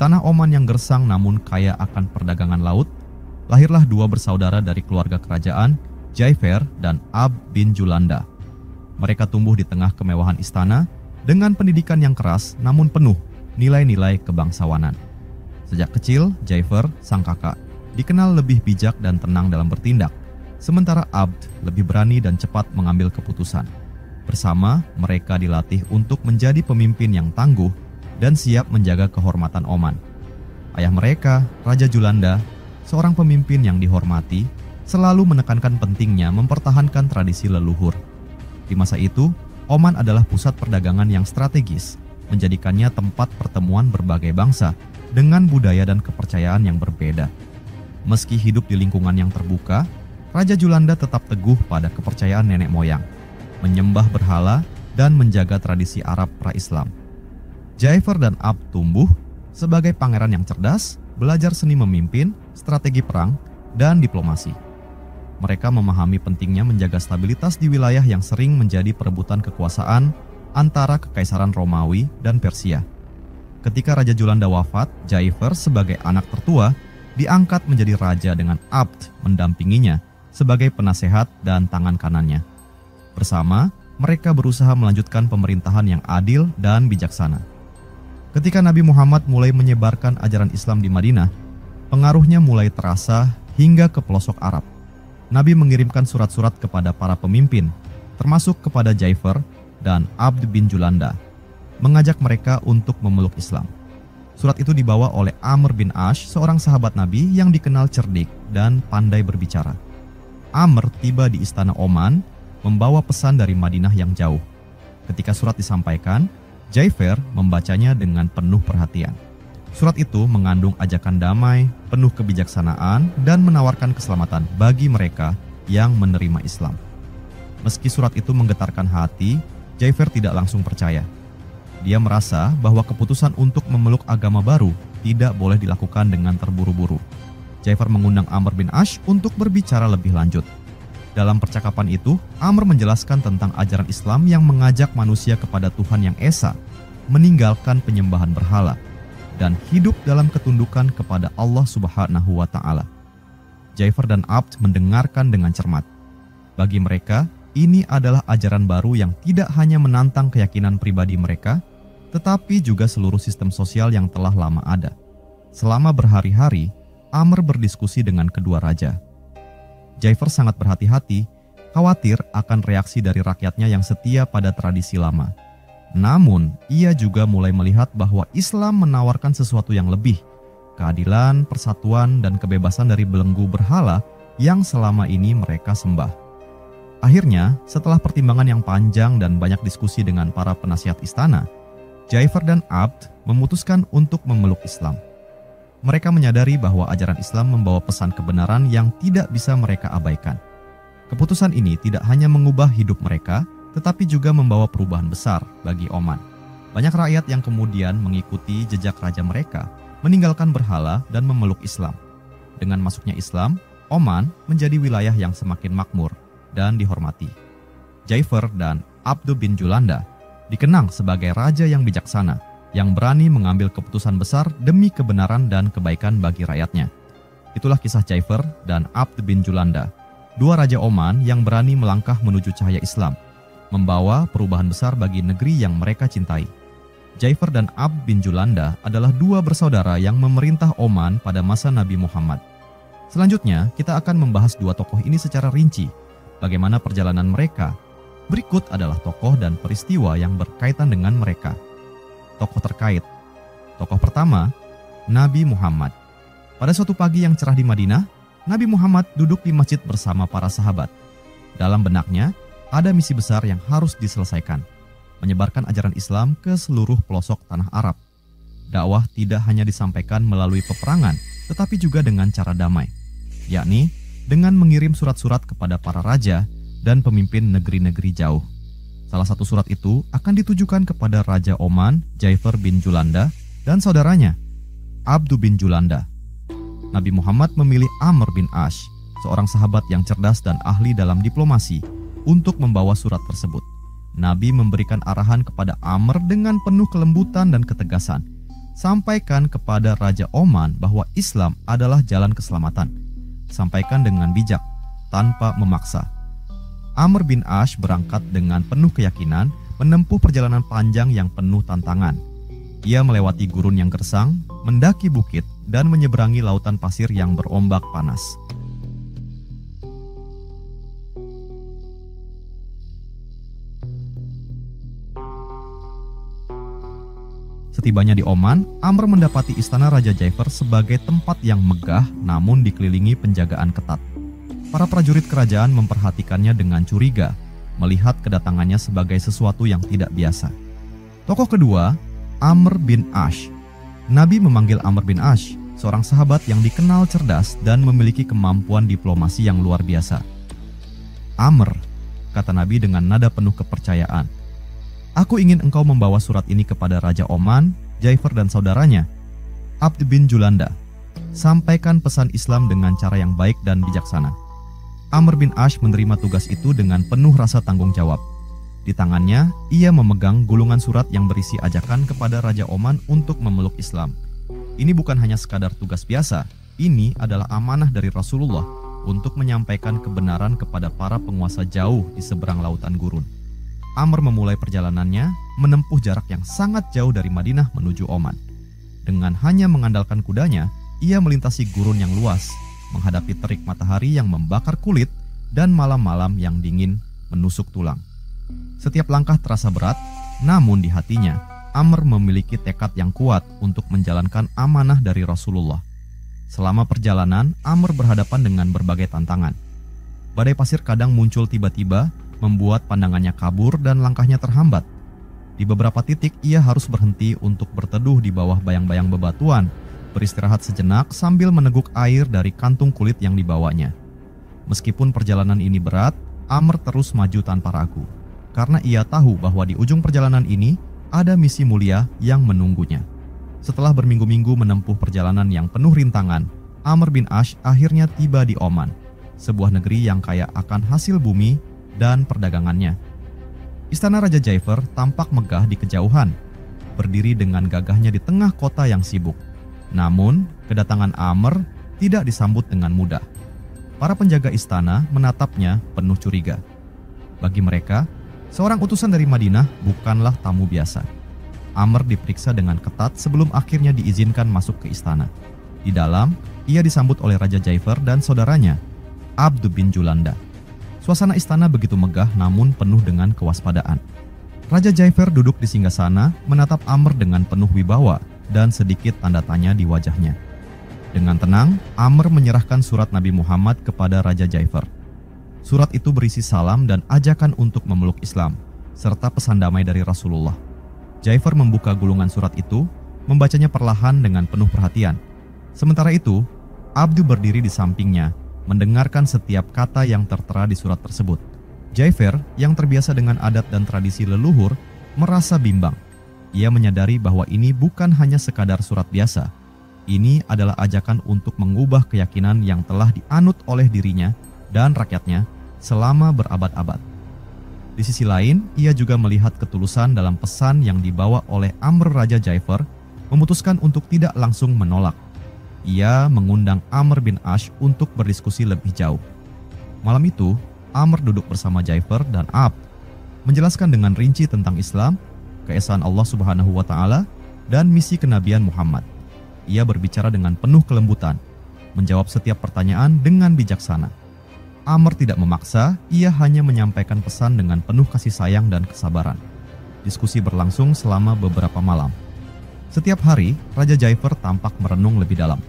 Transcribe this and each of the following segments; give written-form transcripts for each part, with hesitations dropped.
tanah Oman yang gersang namun kaya akan perdagangan laut, lahirlah dua bersaudara dari keluarga kerajaan, Jaifer dan Abd bin Julanda. Mereka tumbuh di tengah kemewahan istana dengan pendidikan yang keras namun penuh nilai-nilai kebangsawanan. Sejak kecil, Jaifer, sang kakak, dikenal lebih bijak dan tenang dalam bertindak, sementara Abd lebih berani dan cepat mengambil keputusan. Bersama, mereka dilatih untuk menjadi pemimpin yang tangguh dan siap menjaga kehormatan Oman. Ayah mereka, Raja Julanda, seorang pemimpin yang dihormati, selalu menekankan pentingnya mempertahankan tradisi leluhur. Di masa itu, Oman adalah pusat perdagangan yang strategis, menjadikannya tempat pertemuan berbagai bangsa dengan budaya dan kepercayaan yang berbeda. Meski hidup di lingkungan yang terbuka, Raja Julanda tetap teguh pada kepercayaan nenek moyang, menyembah berhala, dan menjaga tradisi Arab pra-Islam. Jaifer dan Abd tumbuh sebagai pangeran yang cerdas, belajar seni memimpin, strategi perang, dan diplomasi. Mereka memahami pentingnya menjaga stabilitas di wilayah yang sering menjadi perebutan kekuasaan antara Kekaisaran Romawi dan Persia. Ketika Raja Julanda wafat, Jaifer sebagai anak tertua diangkat menjadi raja dengan Abd mendampinginya sebagai penasehat dan tangan kanannya. Bersama, mereka berusaha melanjutkan pemerintahan yang adil dan bijaksana. Ketika Nabi Muhammad mulai menyebarkan ajaran Islam di Madinah, pengaruhnya mulai terasa hingga ke pelosok Arab. Nabi mengirimkan surat-surat kepada para pemimpin, termasuk kepada Jaifer dan Abd bin Julanda, mengajak mereka untuk memeluk Islam. Surat itu dibawa oleh Amr bin Ash, seorang sahabat Nabi yang dikenal cerdik dan pandai berbicara. Amr tiba di istana Oman, membawa pesan dari Madinah yang jauh. Ketika surat disampaikan, Jaifer membacanya dengan penuh perhatian. Surat itu mengandung ajakan damai, penuh kebijaksanaan, dan menawarkan keselamatan bagi mereka yang menerima Islam. Meski surat itu menggetarkan hati, Jaifer tidak langsung percaya. Dia merasa bahwa keputusan untuk memeluk agama baru tidak boleh dilakukan dengan terburu-buru. Jaifer mengundang Amr bin Ash untuk berbicara lebih lanjut. Dalam percakapan itu, Amr menjelaskan tentang ajaran Islam yang mengajak manusia kepada Tuhan yang Esa, meninggalkan penyembahan berhala, dan hidup dalam ketundukan kepada Allah Subhanahu wa Ta'ala. Jaifer dan Abd mendengarkan dengan cermat. Bagi mereka, ini adalah ajaran baru yang tidak hanya menantang keyakinan pribadi mereka, tetapi juga seluruh sistem sosial yang telah lama ada. Selama berhari-hari, Amr berdiskusi dengan kedua raja. Jaifer sangat berhati-hati, khawatir akan reaksi dari rakyatnya yang setia pada tradisi lama. Namun, ia juga mulai melihat bahwa Islam menawarkan sesuatu yang lebih, keadilan, persatuan, dan kebebasan dari belenggu berhala yang selama ini mereka sembah. Akhirnya, setelah pertimbangan yang panjang dan banyak diskusi dengan para penasihat istana, Jaifer dan Abd memutuskan untuk memeluk Islam. Mereka menyadari bahwa ajaran Islam membawa pesan kebenaran yang tidak bisa mereka abaikan. Keputusan ini tidak hanya mengubah hidup mereka, tetapi juga membawa perubahan besar bagi Oman. Banyak rakyat yang kemudian mengikuti jejak raja mereka, meninggalkan berhala dan memeluk Islam. Dengan masuknya Islam, Oman menjadi wilayah yang semakin makmur dan dihormati. Jaifer dan Abd bin Julanda dikenang sebagai raja yang bijaksana, yang berani mengambil keputusan besar demi kebenaran dan kebaikan bagi rakyatnya. Itulah kisah Jaifer dan Abd bin Julanda, dua raja Oman yang berani melangkah menuju cahaya Islam, membawa perubahan besar bagi negeri yang mereka cintai. Jaifer dan Abd bin Julanda adalah dua bersaudara yang memerintah Oman pada masa Nabi Muhammad. Selanjutnya, kita akan membahas dua tokoh ini secara rinci, bagaimana perjalanan mereka. Berikut adalah tokoh dan peristiwa yang berkaitan dengan mereka. Tokoh terkait. Tokoh pertama, Nabi Muhammad. Pada suatu pagi yang cerah di Madinah, Nabi Muhammad duduk di masjid bersama para sahabat. Dalam benaknya, ada misi besar yang harus diselesaikan, menyebarkan ajaran Islam ke seluruh pelosok tanah Arab. Dakwah tidak hanya disampaikan melalui peperangan, tetapi juga dengan cara damai, yakni dengan mengirim surat-surat kepada para raja dan pemimpin negeri-negeri jauh. Salah satu surat itu akan ditujukan kepada Raja Oman, Jaifer bin Julanda, dan saudaranya, Abd bin Julanda. Nabi Muhammad memilih Amr bin Ash, seorang sahabat yang cerdas dan ahli dalam diplomasi, untuk membawa surat tersebut. Nabi memberikan arahan kepada Amr dengan penuh kelembutan dan ketegasan. sampaikan kepada Raja Oman bahwa Islam adalah jalan keselamatan. Sampaikan dengan bijak, tanpa memaksa. Amr bin Ash berangkat dengan penuh keyakinan menempuh perjalanan panjang yang penuh tantangan. Ia melewati gurun yang gersang, mendaki bukit, dan menyeberangi lautan pasir yang berombak panas. Setibanya di Oman, Amr mendapati istana Raja Jaifer sebagai tempat yang megah namun dikelilingi penjagaan ketat. Para prajurit kerajaan memperhatikannya dengan curiga, melihat kedatangannya sebagai sesuatu yang tidak biasa. Tokoh kedua, Amr bin Ash. Nabi memanggil Amr bin Ash, seorang sahabat yang dikenal cerdas dan memiliki kemampuan diplomasi yang luar biasa. "Amr," kata Nabi dengan nada penuh kepercayaan, "aku ingin engkau membawa surat ini kepada Raja Oman, Jaifer dan saudaranya, Abd bin Julanda. Sampaikan pesan Islam dengan cara yang baik dan bijaksana." Amr bin Ash menerima tugas itu dengan penuh rasa tanggung jawab. Di tangannya, ia memegang gulungan surat yang berisi ajakan kepada Raja Oman untuk memeluk Islam. Ini bukan hanya sekadar tugas biasa, ini adalah amanah dari Rasulullah untuk menyampaikan kebenaran kepada para penguasa jauh di seberang lautan gurun. Amr memulai perjalanannya menempuh jarak yang sangat jauh dari Madinah menuju Oman. Dengan hanya mengandalkan kudanya, ia melintasi gurun yang luas, menghadapi terik matahari yang membakar kulit dan malam-malam yang dingin menusuk tulang. Setiap langkah terasa berat, namun di hatinya, Amr memiliki tekad yang kuat untuk menjalankan amanah dari Rasulullah. Selama perjalanan, Amr berhadapan dengan berbagai tantangan. Badai pasir kadang muncul tiba-tiba, membuat pandangannya kabur dan langkahnya terhambat. Di beberapa titik ia harus berhenti untuk berteduh di bawah bayang-bayang bebatuan, beristirahat sejenak sambil meneguk air dari kantung kulit yang dibawanya. Meskipun perjalanan ini berat, Amr terus maju tanpa ragu, karena ia tahu bahwa di ujung perjalanan ini ada misi mulia yang menunggunya. Setelah berminggu-minggu menempuh perjalanan yang penuh rintangan, Amr bin Ash akhirnya tiba di Oman, sebuah negeri yang kaya akan hasil bumi dan perdagangannya. Istana Raja Jaifer tampak megah di kejauhan, berdiri dengan gagahnya di tengah kota yang sibuk. Namun, kedatangan Amr tidak disambut dengan mudah. Para penjaga istana menatapnya penuh curiga. Bagi mereka, seorang utusan dari Madinah bukanlah tamu biasa. Amr diperiksa dengan ketat sebelum akhirnya diizinkan masuk ke istana. Di dalam, ia disambut oleh Raja Jaifer dan saudaranya, Abd bin Julanda. Suasana istana begitu megah namun penuh dengan kewaspadaan. Raja Jaifer duduk di singgasana menatap Amr dengan penuh wibawa dan sedikit tanda tanya di wajahnya. Dengan tenang, Amr menyerahkan surat Nabi Muhammad kepada Raja Jaifer. Surat itu berisi salam dan ajakan untuk memeluk Islam, serta pesan damai dari Rasulullah. Jaifer membuka gulungan surat itu, membacanya perlahan dengan penuh perhatian. Sementara itu, Abdu berdiri di sampingnya, mendengarkan setiap kata yang tertera di surat tersebut. Jaifer, yang terbiasa dengan adat dan tradisi leluhur, merasa bimbang. Ia menyadari bahwa ini bukan hanya sekadar surat biasa. Ini adalah ajakan untuk mengubah keyakinan yang telah dianut oleh dirinya dan rakyatnya selama berabad-abad. Di sisi lain, ia juga melihat ketulusan dalam pesan yang dibawa oleh Amr. Raja Jaifer memutuskan untuk tidak langsung menolak. Ia mengundang Amr bin Ash untuk berdiskusi lebih jauh. Malam itu, Amr duduk bersama Jaifer dan Abd, menjelaskan dengan rinci tentang Islam, keesaan Allah Subhanahu wa Ta'ala, dan misi kenabian Muhammad. Ia berbicara dengan penuh kelembutan, menjawab setiap pertanyaan dengan bijaksana. Amr tidak memaksa, ia hanya menyampaikan pesan dengan penuh kasih sayang dan kesabaran. Diskusi berlangsung selama beberapa malam. Setiap hari, Raja Jaifer tampak merenung lebih dalam.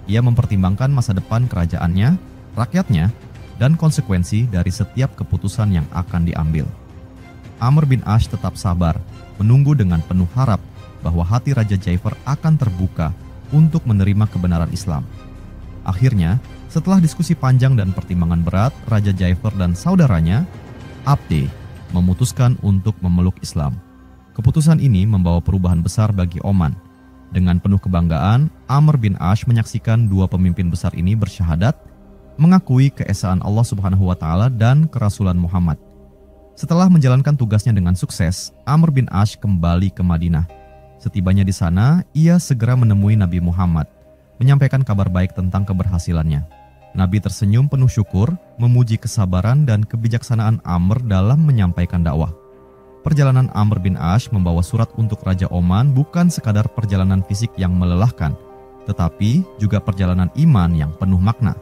Ia mempertimbangkan masa depan kerajaannya, rakyatnya, dan konsekuensi dari setiap keputusan yang akan diambil. Amr bin Ash tetap sabar, menunggu dengan penuh harap bahwa hati Raja Jaifer akan terbuka untuk menerima kebenaran Islam. Akhirnya, setelah diskusi panjang dan pertimbangan berat, Raja Jaifer dan saudaranya, Abd, memutuskan untuk memeluk Islam. Keputusan ini membawa perubahan besar bagi Oman. Dengan penuh kebanggaan, Amr bin Ash menyaksikan dua pemimpin besar ini bersyahadat, mengakui keesaan Allah Subhanahu wa Ta'ala dan kerasulan Muhammad. Setelah menjalankan tugasnya dengan sukses, Amr bin Ash kembali ke Madinah. Setibanya di sana, ia segera menemui Nabi Muhammad, menyampaikan kabar baik tentang keberhasilannya. Nabi tersenyum penuh syukur, memuji kesabaran dan kebijaksanaan Amr dalam menyampaikan dakwah. Perjalanan Amr bin Ash membawa surat untuk Raja Oman bukan sekadar perjalanan fisik yang melelahkan, tetapi juga perjalanan iman yang penuh makna.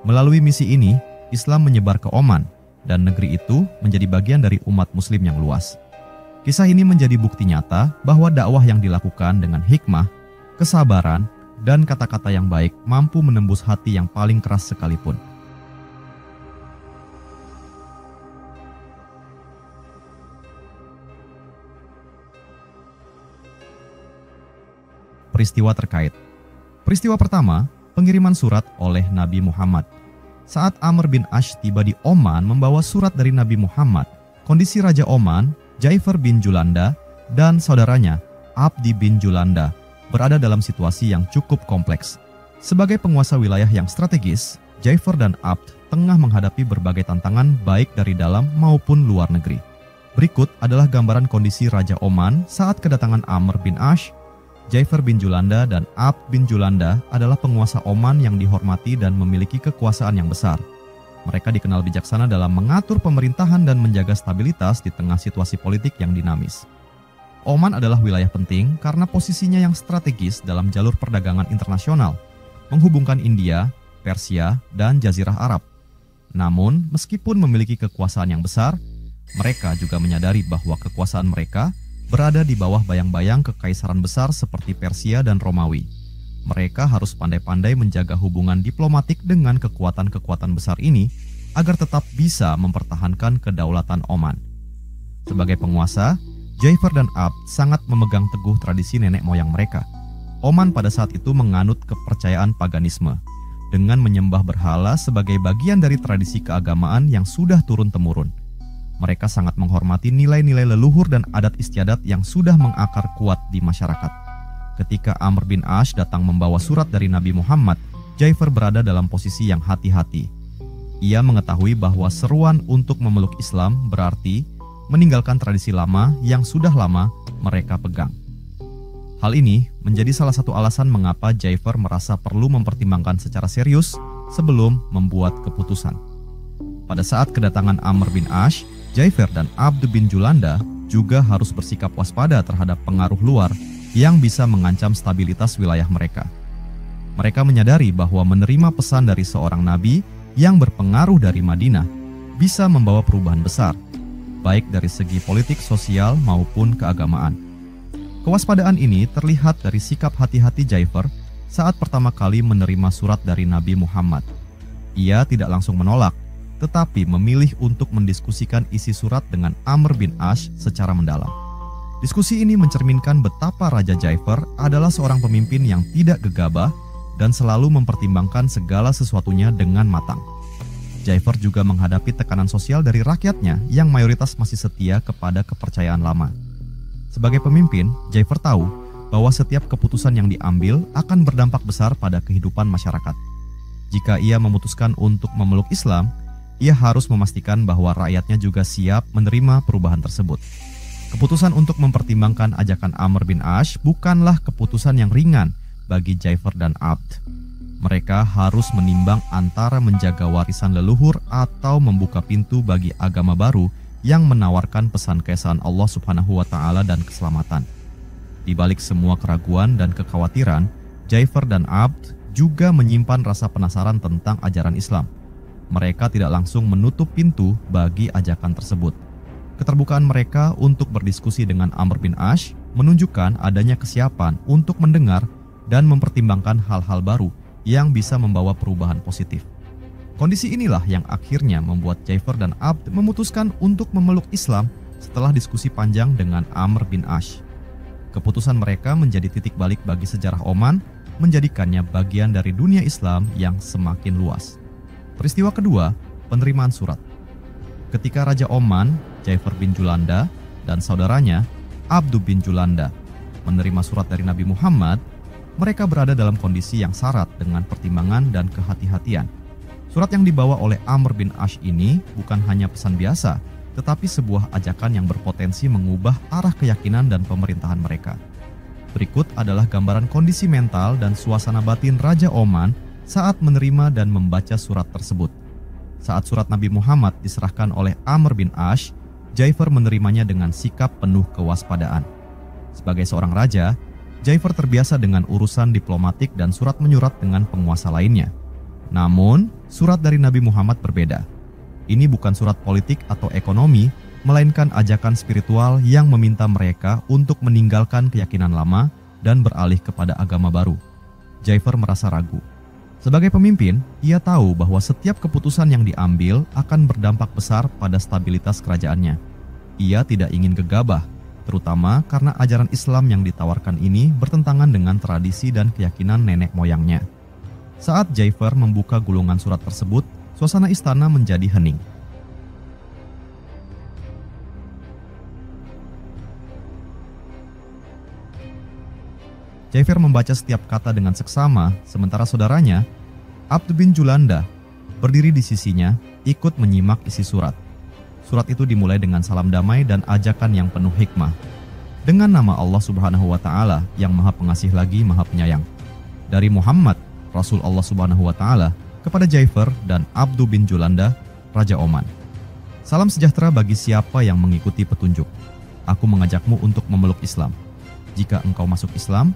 Melalui misi ini, Islam menyebar ke Oman, dan negeri itu menjadi bagian dari umat muslim yang luas. Kisah ini menjadi bukti nyata bahwa dakwah yang dilakukan dengan hikmah, kesabaran, dan kata-kata yang baik mampu menembus hati yang paling keras sekalipun. Peristiwa terkait. Peristiwa pertama, pengiriman surat oleh Nabi Muhammad. Saat Amr bin Ash tiba di Oman membawa surat dari Nabi Muhammad, kondisi Raja Oman, Jaifar bin Julanda, dan saudaranya, Abdi bin Julanda, berada dalam situasi yang cukup kompleks. Sebagai penguasa wilayah yang strategis, Jaifar dan Abd tengah menghadapi berbagai tantangan baik dari dalam maupun luar negeri. Berikut adalah gambaran kondisi Raja Oman saat kedatangan Amr bin Ash. Jaifar bin Julanda dan Abd bin Julanda adalah penguasa Oman yang dihormati dan memiliki kekuasaan yang besar. Mereka dikenal bijaksana dalam mengatur pemerintahan dan menjaga stabilitas di tengah situasi politik yang dinamis. Oman adalah wilayah penting karena posisinya yang strategis dalam jalur perdagangan internasional, menghubungkan India, Persia, dan Jazirah Arab. Namun, meskipun memiliki kekuasaan yang besar, mereka juga menyadari bahwa kekuasaan mereka berada di bawah bayang-bayang kekaisaran besar seperti Persia dan Romawi. Mereka harus pandai-pandai menjaga hubungan diplomatik dengan kekuatan-kekuatan besar ini agar tetap bisa mempertahankan kedaulatan Oman. Sebagai penguasa, Jaifar dan Abd sangat memegang teguh tradisi nenek moyang mereka. Oman pada saat itu menganut kepercayaan paganisme, dengan menyembah berhala sebagai bagian dari tradisi keagamaan yang sudah turun-temurun. Mereka sangat menghormati nilai-nilai leluhur dan adat istiadat yang sudah mengakar kuat di masyarakat. Ketika Amr bin Ash datang membawa surat dari Nabi Muhammad, Jaifar berada dalam posisi yang hati-hati. Ia mengetahui bahwa seruan untuk memeluk Islam berarti meninggalkan tradisi lama yang sudah lama mereka pegang. Hal ini menjadi salah satu alasan mengapa Jaifar merasa perlu mempertimbangkan secara serius sebelum membuat keputusan. Pada saat kedatangan Amr bin Ash, Jaifar dan Abd bin Julanda juga harus bersikap waspada terhadap pengaruh luar yang bisa mengancam stabilitas wilayah mereka. Mereka menyadari bahwa menerima pesan dari seorang nabi yang berpengaruh dari Madinah bisa membawa perubahan besar, baik dari segi politik, sosial, maupun keagamaan. Kewaspadaan ini terlihat dari sikap hati-hati Jaifar saat pertama kali menerima surat dari Nabi Muhammad. Ia tidak langsung menolak, tetapi memilih untuk mendiskusikan isi surat dengan Amr bin Ash secara mendalam. Diskusi ini mencerminkan betapa Raja Jaifar adalah seorang pemimpin yang tidak gegabah dan selalu mempertimbangkan segala sesuatunya dengan matang. Jaifar juga menghadapi tekanan sosial dari rakyatnya yang mayoritas masih setia kepada kepercayaan lama. Sebagai pemimpin, Jaifar tahu bahwa setiap keputusan yang diambil akan berdampak besar pada kehidupan masyarakat. Jika ia memutuskan untuk memeluk Islam, ia harus memastikan bahwa rakyatnya juga siap menerima perubahan tersebut. Keputusan untuk mempertimbangkan ajakan Amr bin Ash bukanlah keputusan yang ringan bagi Jaifar dan Abd. Mereka harus menimbang antara menjaga warisan leluhur atau membuka pintu bagi agama baru yang menawarkan pesan keesaan Allah Subhanahu wa Ta'ala dan keselamatan. Di balik semua keraguan dan kekhawatiran, Jaifar dan Abd juga menyimpan rasa penasaran tentang ajaran Islam. Mereka tidak langsung menutup pintu bagi ajakan tersebut. Keterbukaan mereka untuk berdiskusi dengan Amr bin Ash menunjukkan adanya kesiapan untuk mendengar dan mempertimbangkan hal-hal baru yang bisa membawa perubahan positif. Kondisi inilah yang akhirnya membuat Jaifar dan Abd memutuskan untuk memeluk Islam setelah diskusi panjang dengan Amr bin Ash. Keputusan mereka menjadi titik balik bagi sejarah Oman, menjadikannya bagian dari dunia Islam yang semakin luas. Peristiwa kedua, penerimaan surat. Ketika Raja Oman, Jaifar bin Julanda, dan saudaranya, Abd bin Julanda, menerima surat dari Nabi Muhammad, mereka berada dalam kondisi yang syarat dengan pertimbangan dan kehati-hatian. Surat yang dibawa oleh Amr bin Ash ini bukan hanya pesan biasa, tetapi sebuah ajakan yang berpotensi mengubah arah keyakinan dan pemerintahan mereka. Berikut adalah gambaran kondisi mental dan suasana batin Raja Oman saat menerima dan membaca surat tersebut. Saat surat Nabi Muhammad diserahkan oleh Amr bin Ash, Ja'far menerimanya dengan sikap penuh kewaspadaan. Sebagai seorang raja, Ja'far terbiasa dengan urusan diplomatik dan surat menyurat dengan penguasa lainnya. Namun, surat dari Nabi Muhammad berbeda. Ini bukan surat politik atau ekonomi, melainkan ajakan spiritual yang meminta mereka untuk meninggalkan keyakinan lama dan beralih kepada agama baru. Ja'far merasa ragu. Sebagai pemimpin, ia tahu bahwa setiap keputusan yang diambil akan berdampak besar pada stabilitas kerajaannya. Ia tidak ingin gegabah, terutama karena ajaran Islam yang ditawarkan ini bertentangan dengan tradisi dan keyakinan nenek moyangnya. Saat Ja'far membuka gulungan surat tersebut, suasana istana menjadi hening. Ja'far membaca setiap kata dengan seksama, sementara saudaranya, Abd bin Julanda, berdiri di sisinya, ikut menyimak isi surat. Surat itu dimulai dengan salam damai dan ajakan yang penuh hikmah. Dengan nama Allah Subhanahu wa Ta'ala yang Maha Pengasih lagi Maha Penyayang. Dari Muhammad, Rasul Allah Subhanahu wa Ta'ala, kepada Ja'far dan Abd bin Julanda, Raja Oman. Salam sejahtera bagi siapa yang mengikuti petunjuk. Aku mengajakmu untuk memeluk Islam. Jika engkau masuk Islam,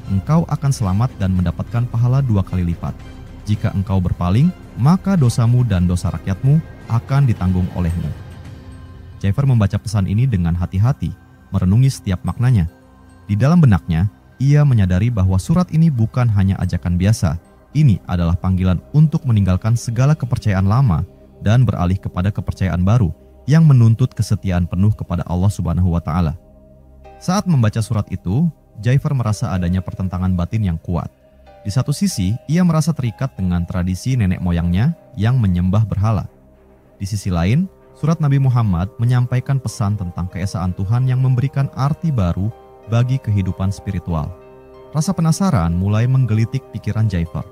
engkau akan selamat dan mendapatkan pahala 2 kali lipat. Jika engkau berpaling, maka dosamu dan dosa rakyatmu akan ditanggung olehmu. Ja'far membaca pesan ini dengan hati-hati, merenungi setiap maknanya. Di dalam benaknya, ia menyadari bahwa surat ini bukan hanya ajakan biasa. Ini adalah panggilan untuk meninggalkan segala kepercayaan lama dan beralih kepada kepercayaan baru yang menuntut kesetiaan penuh kepada Allah Subhanahu wa Ta'ala. Saat membaca surat itu, Ja'far merasa adanya pertentangan batin yang kuat. Di satu sisi, ia merasa terikat dengan tradisi nenek moyangnya yang menyembah berhala. Di sisi lain, surat Nabi Muhammad menyampaikan pesan tentang keesaan Tuhan yang memberikan arti baru bagi kehidupan spiritual. Rasa penasaran mulai menggelitik pikiran Ja'far.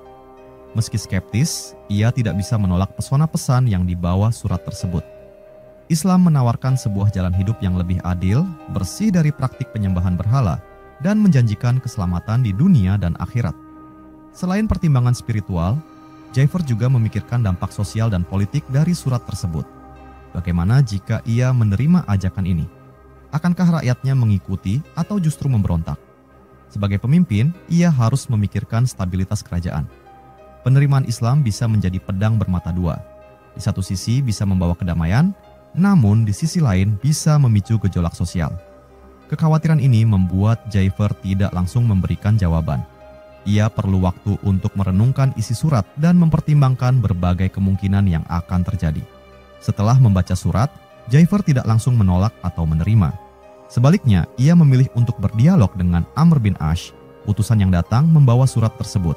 Meski skeptis, ia tidak bisa menolak pesona pesan yang dibawa surat tersebut. Islam menawarkan sebuah jalan hidup yang lebih adil, bersih dari praktik penyembahan berhala, dan menjanjikan keselamatan di dunia dan akhirat. Selain pertimbangan spiritual, Ja'far juga memikirkan dampak sosial dan politik dari surat tersebut. Bagaimana jika ia menerima ajakan ini? Akankah rakyatnya mengikuti atau justru memberontak? Sebagai pemimpin, ia harus memikirkan stabilitas kerajaan. Penerimaan Islam bisa menjadi pedang bermata dua. Di satu sisi bisa membawa kedamaian, namun di sisi lain bisa memicu gejolak sosial. Kekhawatiran ini membuat Ja'far tidak langsung memberikan jawaban. Ia perlu waktu untuk merenungkan isi surat dan mempertimbangkan berbagai kemungkinan yang akan terjadi. Setelah membaca surat, Ja'far tidak langsung menolak atau menerima. Sebaliknya, ia memilih untuk berdialog dengan Amr bin Ash, utusan yang datang membawa surat tersebut.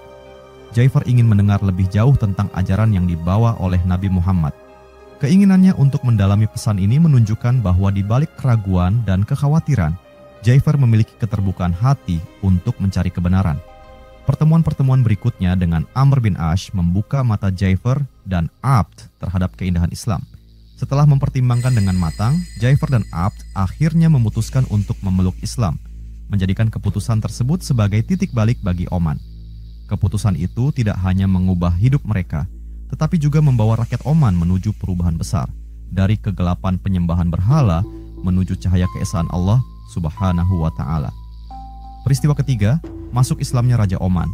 Ja'far ingin mendengar lebih jauh tentang ajaran yang dibawa oleh Nabi Muhammad. Keinginannya untuk mendalami pesan ini menunjukkan bahwa di balik keraguan dan kekhawatiran, Ja'far memiliki keterbukaan hati untuk mencari kebenaran. Pertemuan-pertemuan berikutnya dengan Amr bin Ash membuka mata Ja'far dan Abd terhadap keindahan Islam. Setelah mempertimbangkan dengan matang, Ja'far dan Abd akhirnya memutuskan untuk memeluk Islam, menjadikan keputusan tersebut sebagai titik balik bagi Oman. Keputusan itu tidak hanya mengubah hidup mereka, tetapi juga membawa rakyat Oman menuju perubahan besar, dari kegelapan penyembahan berhala menuju cahaya keesaan Allah Subhanahu wa Ta'ala. Peristiwa ketiga, masuk Islamnya Raja Oman.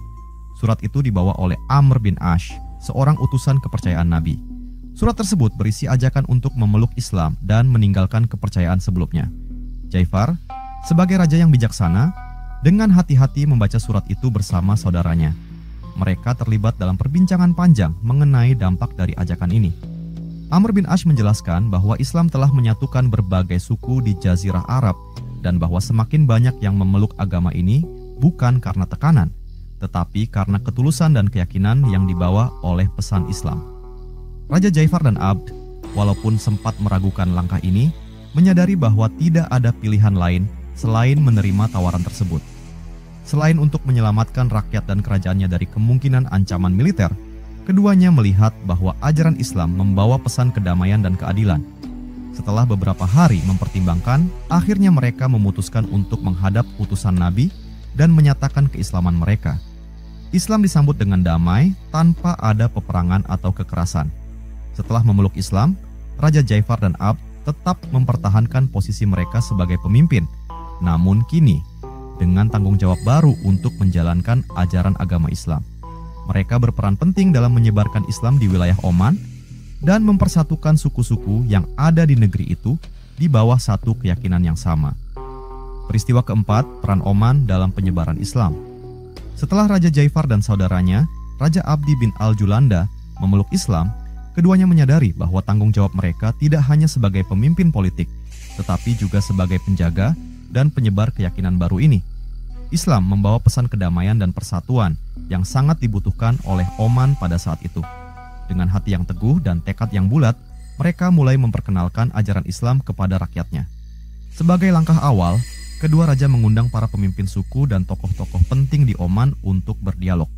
Surat itu dibawa oleh Amr bin Ash, seorang utusan kepercayaan Nabi. Surat tersebut berisi ajakan untuk memeluk Islam dan meninggalkan kepercayaan sebelumnya. Ja'far, sebagai raja yang bijaksana, dengan hati-hati membaca surat itu bersama saudaranya. Mereka terlibat dalam perbincangan panjang mengenai dampak dari ajakan ini. Amr bin Ash menjelaskan bahwa Islam telah menyatukan berbagai suku di Jazirah Arab dan bahwa semakin banyak yang memeluk agama ini bukan karena tekanan, tetapi karena ketulusan dan keyakinan yang dibawa oleh pesan Islam. Raja Ja'far dan Abd, walaupun sempat meragukan langkah ini, menyadari bahwa tidak ada pilihan lain selain menerima tawaran tersebut. Selain untuk menyelamatkan rakyat dan kerajaannya dari kemungkinan ancaman militer, keduanya melihat bahwa ajaran Islam membawa pesan kedamaian dan keadilan. Setelah beberapa hari mempertimbangkan, akhirnya mereka memutuskan untuk menghadap utusan Nabi dan menyatakan keislaman mereka. Islam disambut dengan damai tanpa ada peperangan atau kekerasan. Setelah memeluk Islam, Raja Jaifar dan Abd tetap mempertahankan posisi mereka sebagai pemimpin. Namun kini, dengan tanggung jawab baru untuk menjalankan ajaran agama Islam. Mereka berperan penting dalam menyebarkan Islam di wilayah Oman dan mempersatukan suku-suku yang ada di negeri itu di bawah satu keyakinan yang sama. Peristiwa keempat, peran Oman dalam penyebaran Islam. Setelah Raja Jaifar dan saudaranya, Raja Abdi bin Al-Julanda, memeluk Islam, keduanya menyadari bahwa tanggung jawab mereka tidak hanya sebagai pemimpin politik, tetapi juga sebagai penjaga dan penyebar keyakinan baru ini. Islam membawa pesan kedamaian dan persatuan yang sangat dibutuhkan oleh Oman pada saat itu. Dengan hati yang teguh dan tekad yang bulat, mereka mulai memperkenalkan ajaran Islam kepada rakyatnya. Sebagai langkah awal, kedua raja mengundang para pemimpin suku dan tokoh-tokoh penting di Oman untuk berdialog.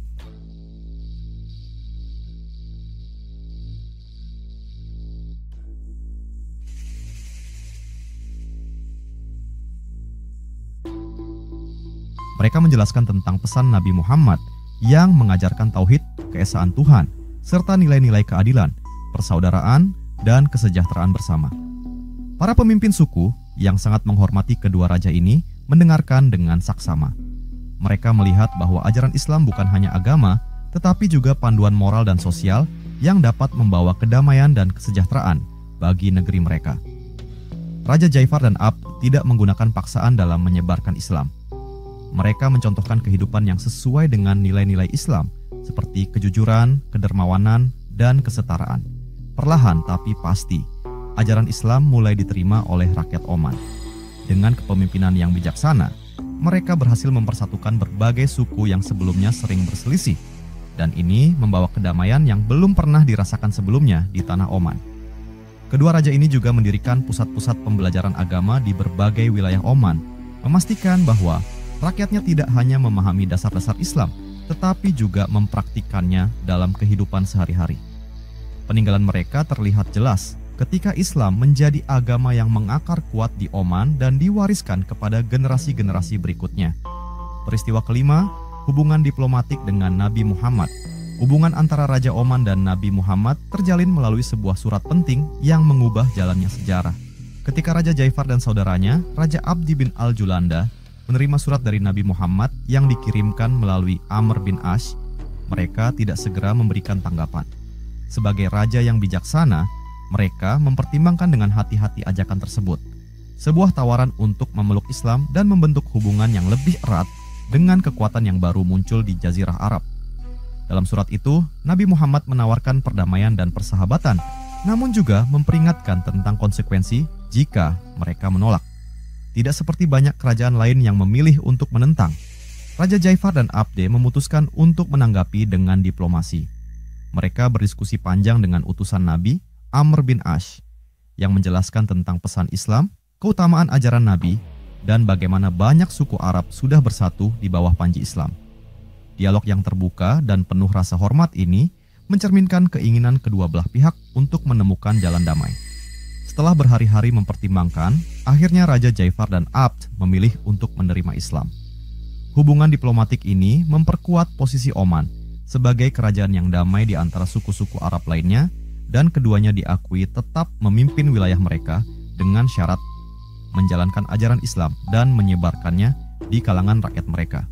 Mereka menjelaskan tentang pesan Nabi Muhammad yang mengajarkan tauhid, keesaan Tuhan, serta nilai-nilai keadilan, persaudaraan, dan kesejahteraan bersama. Para pemimpin suku yang sangat menghormati kedua raja ini mendengarkan dengan saksama. Mereka melihat bahwa ajaran Islam bukan hanya agama, tetapi juga panduan moral dan sosial yang dapat membawa kedamaian dan kesejahteraan bagi negeri mereka. Raja Jaifar dan Abd tidak menggunakan paksaan dalam menyebarkan Islam. Mereka mencontohkan kehidupan yang sesuai dengan nilai-nilai Islam, seperti kejujuran, kedermawanan, dan kesetaraan. Perlahan tapi pasti, ajaran Islam mulai diterima oleh rakyat Oman. Dengan kepemimpinan yang bijaksana, mereka berhasil mempersatukan berbagai suku yang sebelumnya sering berselisih, dan ini membawa kedamaian yang belum pernah dirasakan sebelumnya di tanah Oman. Kedua raja ini juga mendirikan pusat-pusat pembelajaran agama di berbagai wilayah Oman, memastikan bahwa rakyatnya tidak hanya memahami dasar-dasar Islam, tetapi juga mempraktikkannya dalam kehidupan sehari-hari. Peninggalan mereka terlihat jelas ketika Islam menjadi agama yang mengakar kuat di Oman dan diwariskan kepada generasi-generasi berikutnya. Peristiwa kelima, hubungan diplomatik dengan Nabi Muhammad. Hubungan antara Raja Oman dan Nabi Muhammad terjalin melalui sebuah surat penting yang mengubah jalannya sejarah. Ketika Raja Jaifar dan saudaranya, Raja Abdi bin Al-Julanda, menerima surat dari Nabi Muhammad yang dikirimkan melalui Amr bin Ash, mereka tidak segera memberikan tanggapan. Sebagai raja yang bijaksana, mereka mempertimbangkan dengan hati-hati ajakan tersebut. Sebuah tawaran untuk memeluk Islam dan membentuk hubungan yang lebih erat dengan kekuatan yang baru muncul di Jazirah Arab. Dalam surat itu, Nabi Muhammad menawarkan perdamaian dan persahabatan, namun juga memperingatkan tentang konsekuensi jika mereka menolak. Tidak seperti banyak kerajaan lain yang memilih untuk menentang, Raja Jaifar dan Abde memutuskan untuk menanggapi dengan diplomasi. Mereka berdiskusi panjang dengan utusan Nabi, Amr bin Ash, yang menjelaskan tentang pesan Islam, keutamaan ajaran Nabi, dan bagaimana banyak suku Arab sudah bersatu di bawah panji Islam. Dialog yang terbuka dan penuh rasa hormat ini mencerminkan keinginan kedua belah pihak untuk menemukan jalan damai. Setelah berhari-hari mempertimbangkan, akhirnya Raja Jaifar dan Abd memilih untuk menerima Islam. Hubungan diplomatik ini memperkuat posisi Oman sebagai kerajaan yang damai di antara suku-suku Arab lainnya, dan keduanya diakui tetap memimpin wilayah mereka dengan syarat menjalankan ajaran Islam dan menyebarkannya di kalangan rakyat mereka.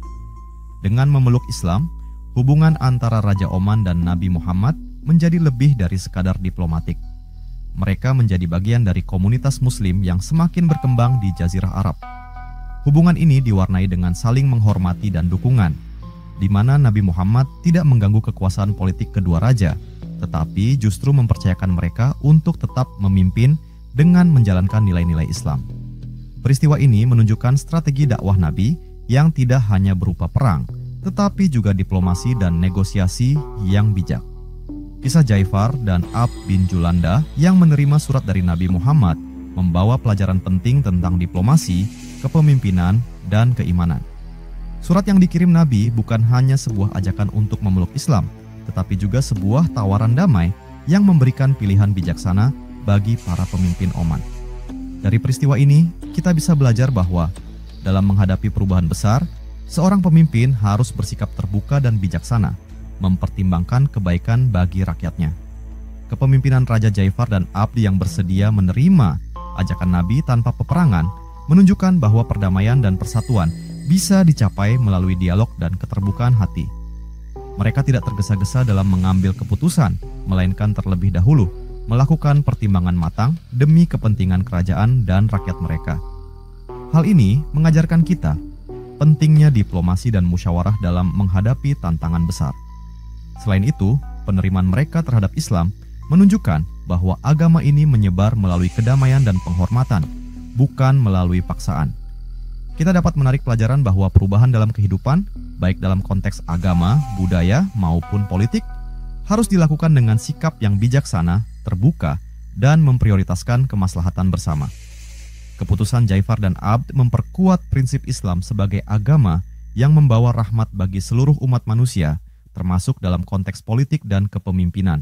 Dengan memeluk Islam, hubungan antara Raja Oman dan Nabi Muhammad menjadi lebih dari sekadar diplomatik. Mereka menjadi bagian dari komunitas Muslim yang semakin berkembang di Jazirah Arab. Hubungan ini diwarnai dengan saling menghormati dan dukungan, di mana Nabi Muhammad tidak mengganggu kekuasaan politik kedua raja, tetapi justru mempercayakan mereka untuk tetap memimpin dengan menjalankan nilai-nilai Islam. Peristiwa ini menunjukkan strategi dakwah Nabi yang tidak hanya berupa perang, tetapi juga diplomasi dan negosiasi yang bijak. Kisah Jaifar dan Abd bin Julanda yang menerima surat dari Nabi Muhammad membawa pelajaran penting tentang diplomasi, kepemimpinan, dan keimanan. Surat yang dikirim Nabi bukan hanya sebuah ajakan untuk memeluk Islam, tetapi juga sebuah tawaran damai yang memberikan pilihan bijaksana bagi para pemimpin Oman. Dari peristiwa ini, kita bisa belajar bahwa dalam menghadapi perubahan besar, Seorang pemimpin harus bersikap terbuka dan bijaksana, mempertimbangkan kebaikan bagi rakyatnya. Kepemimpinan Raja Jaifar dan Abd yang bersedia menerima ajakan Nabi tanpa peperangan menunjukkan bahwa perdamaian dan persatuan bisa dicapai melalui dialog dan keterbukaan hati. Mereka tidak tergesa-gesa dalam mengambil keputusan, melainkan terlebih dahulu melakukan pertimbangan matang demi kepentingan kerajaan dan rakyat mereka. Hal ini mengajarkan kita pentingnya diplomasi dan musyawarah dalam menghadapi tantangan besar. Selain itu, penerimaan mereka terhadap Islam menunjukkan bahwa agama ini menyebar melalui kedamaian dan penghormatan, bukan melalui paksaan. Kita dapat menarik pelajaran bahwa perubahan dalam kehidupan, baik dalam konteks agama, budaya, maupun politik, harus dilakukan dengan sikap yang bijaksana, terbuka, dan memprioritaskan kemaslahatan bersama. Keputusan Jaifar dan Abd memperkuat prinsip Islam sebagai agama yang membawa rahmat bagi seluruh umat manusia, termasuk dalam konteks politik dan kepemimpinan.